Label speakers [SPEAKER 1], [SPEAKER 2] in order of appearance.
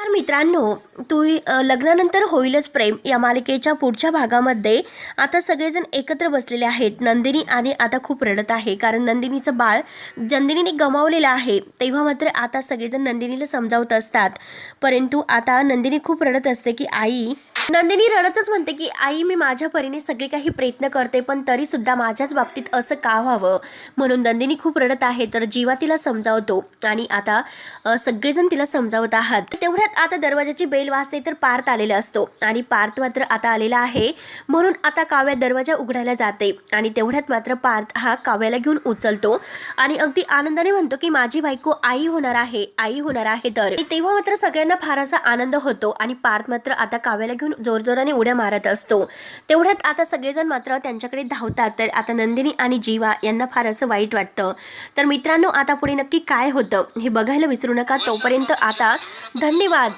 [SPEAKER 1] तर मित्रांनो, लग्नानंतर होईलच प्रेम या मालिकेच्या पुढच्या भागामध्ये आता सगळेजण एकत्र बसलेले आहेत. नंदिनी आणि आता खूप रडत आहे, कारण नंदिनीचं बाळ नंदिनीने गमावलेलं आहे. तेव्हा मात्र आता सगळेजण नंदिनीला समजावत असतात, परंतु आता नंदिनी खूप रडत असते की नंदिनी रडतच म्हणते की आई, मी माझ्या परीने सगळे काही प्रयत्न करते, पण तरी सुद्धा माझ्याच बाबतीत असं का व्हावं. म्हणून नंदिनी खूप रडत आहे. तर जीवा तिला समजावतो आणि आता सगळेजण तिला समजावत आहात. तेवढ्यात आता दरवाजाची बेल वाजते, तर पार्थ आलेला असतो आणि पार्थ मात्र आता आलेला आहे. म्हणून आता काव्या दरवाजा उघडायला जाते आणि तेवढ्यात मात्र पार्थ हा काव्याला घेऊन उचलतो आणि अगदी आनंदाने म्हणतो की माझी बायको आई होणार आहे, आई होणार आहे. तर तेव्हा मात्र सगळ्यांना फार असा आनंद होतो आणि पार्थ मात्र आता काव्याला घेऊन जोरजोराने उड्या मारत असतो. तेवढ्यात आता सगळेजण मात्र त्यांच्याकडे धावतात. तर आता नंदिनी आणि जीवा यांना फार असं वाईट वाटतं. तर मित्रांनो, आता पुढे नक्की काय होतं हे बघायला विसरू नका. तोपर्यंत आता धन्यवाद.